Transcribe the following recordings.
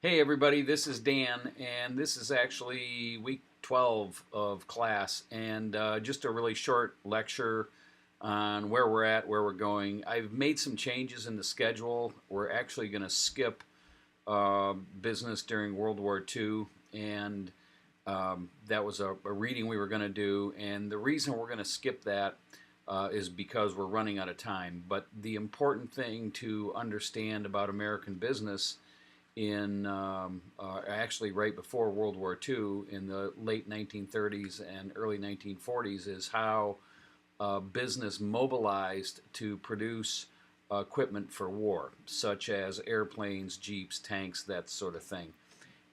Hey everybody, this is Dan, and this is actually week 12 of class, and just a really short lecture on where we're at, where we're going. I've made some changes in the schedule. We're actually going to skip business during World War II, and that was a reading we were going to do, and the reason we're going to skip that is because we're running out of time. But the important thing to understand about American business in actually right before World War II in the late 1930s and early 1940s is how business mobilized to produce equipment for war, such as airplanes, jeeps, tanks, that sort of thing.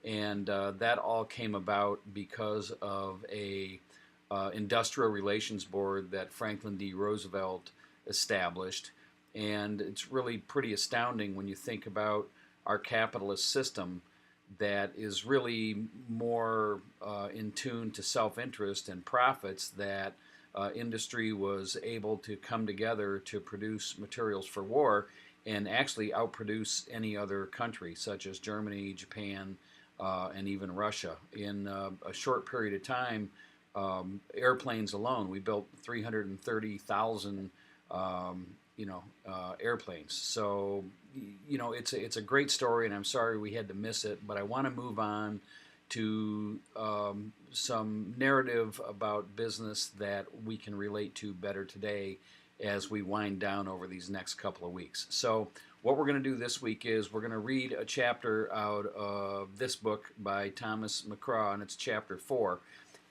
And that all came about because of a industrial relations board that Franklin D. Roosevelt established. And it's really pretty astounding when you think about our capitalist system that is really more in tune to self-interest and profits, that industry was able to come together to produce materials for war and actually outproduce any other country, such as Germany, Japan, and even Russia. In a short period of time, airplanes alone, we built 330,000 airplanes. So, it's a great story, and I'm sorry we had to miss it, but I want to move on to some narrative about business that we can relate to better today as we wind down over these next couple of weeks. So what we're going to do this week is we're going to read a chapter out of this book by Thomas McCraw, and it's chapter 4.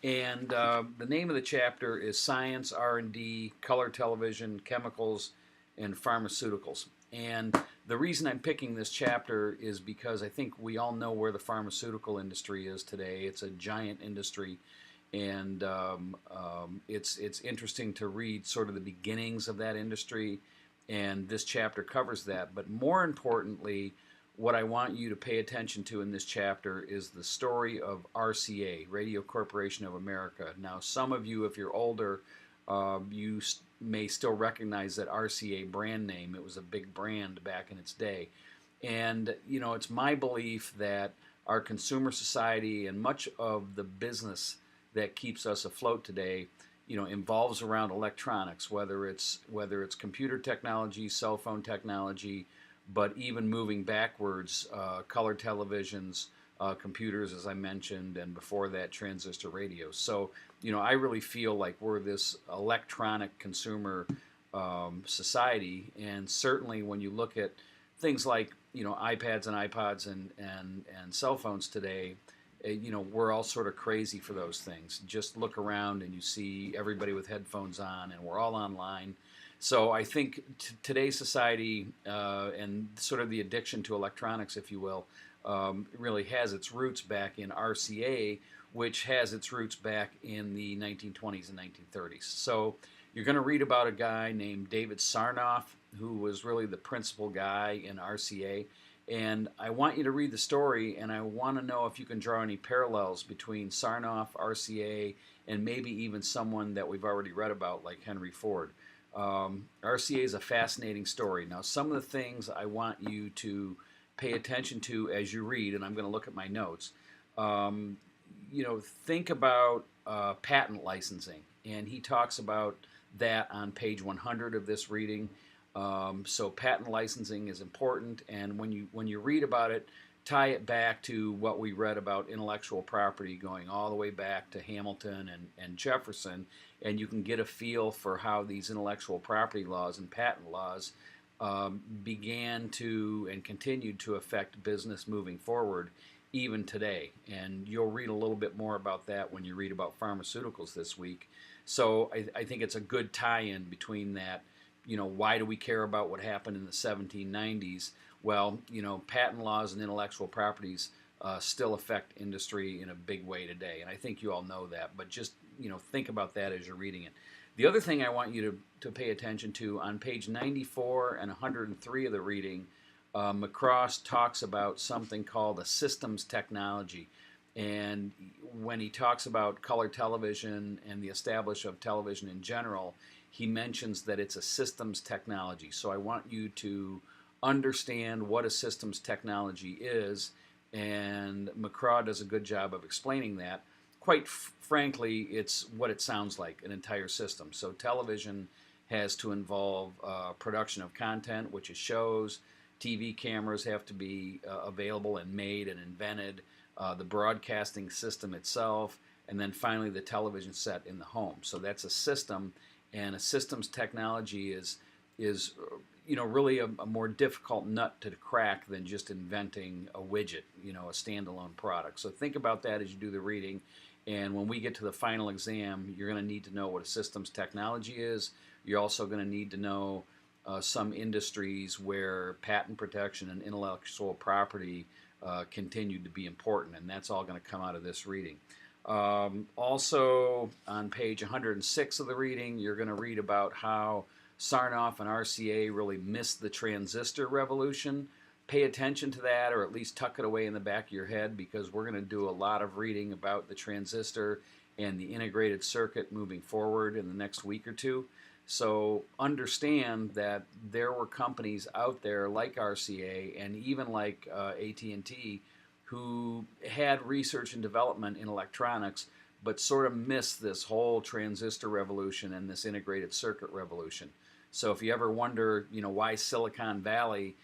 And the name of the chapter is Science, R&D, Color Television, Chemicals, and Pharmaceuticals. And the reason I'm picking this chapter is because I think we all know where the pharmaceutical industry is today. It's a giant industry, and it's interesting to read sort of the beginnings of that industry, and this chapter covers that. But more importantly, what I want you to pay attention to in this chapter is the story of RCA, Radio Corporation of America. Now, some of you, if you're older, you may still recognize that RCA brand name. It was a big brand back in its day. And, it's my belief that our consumer society and much of the business that keeps us afloat today, involves around electronics, whether it's computer technology, cell phone technology, but even moving backwards, color televisions, computers, as I mentioned, and before that, transistor radios. So, I really feel like we're this electronic consumer society, and certainly when you look at things like, iPads and iPods and cell phones today, we're all sort of crazy for those things. Just look around and you see everybody with headphones on, and we're all online. So I think today's society and sort of the addiction to electronics, if you will, really has its roots back in RCA, which has its roots back in the 1920s and 1930s. So you're going to read about a guy named David Sarnoff, who was really the principal guy in RCA. And I want you to read the story, and I want to know if you can draw any parallels between Sarnoff, RCA, and maybe even someone that we've already read about, like Henry Ford. RCA is a fascinating story. Now, some of the things I want you to pay attention to as you read, and I'm going to look at my notes. Think about patent licensing, and he talks about that on page 100 of this reading. So patent licensing is important, and when you read about it, tie it back to what we read about intellectual property, going all the way back to Hamilton and Jefferson, and you can get a feel for how these intellectual property laws and patent laws began to and continued to affect business moving forward even today. And you'll read a little bit more about that when you read about pharmaceuticals this week. So I think it's a good tie-in between that. Why do we care about what happened in the 1790s? Well, patent laws and intellectual properties still affect industry in a big way today. And I think you all know that, but just, think about that as you're reading it. The other thing I want you to pay attention to, on page 94 and 103 of the reading, McCraw talks about something called a systems technology. And when he talks about color television and the establishment of television in general, he mentions that it's a systems technology. So I want you to understand what a systems technology is And McCraw does a good job of explaining that. Quite frankly, it's what it sounds like, an entire system. So television has to involve production of content, which is shows. TV cameras have to be available and made and invented. The broadcasting system itself, and then finally the television set in the home. So that's a system, and a systems technology is really a more difficult nut to crack than just inventing a widget, a standalone product. So think about that as you do the reading. And when we get to the final exam, you're going to need to know what a systems technology is. You're also going to need to know some industries where patent protection and intellectual property continue to be important, and that's all going to come out of this reading. Also, on page 106 of the reading, you're going to read about how Sarnoff and RCA really missed the transistor revolution. Pay attention to that, or at least tuck it away in the back of your head, because we're going to do a lot of reading about the transistor and the integrated circuit moving forward in the next week or two. So understand that there were companies out there like RCA and even like AT&T who had research and development in electronics, but sort of missed this whole transistor revolution and this integrated circuit revolution. So if you ever wonder, why Silicon Valley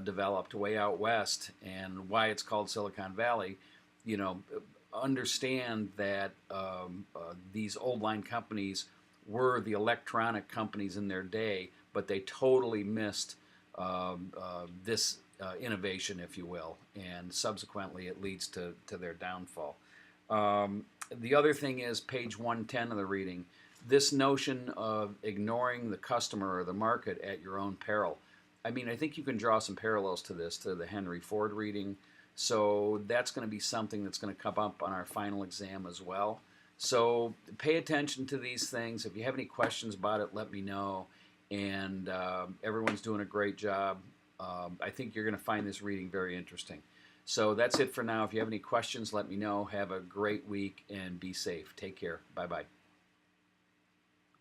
developed way out west and why it's called Silicon Valley, understand that these old line companies were the electronic companies in their day, but they totally missed this innovation, if you will, and subsequently it leads to their downfall. The other thing is page 110 of the reading, this notion of ignoring the customer or the market at your own peril. I mean, I think you can draw some parallels to this, to the Henry Ford reading. So that's going to be something that's going to come up on our final exam as well. So pay attention to these things. If you have any questions about it, let me know. And everyone's doing a great job. I think you're going to find this reading very interesting. So that's it for now. If you have any questions, let me know. Have a great week and be safe. Take care. Bye-bye.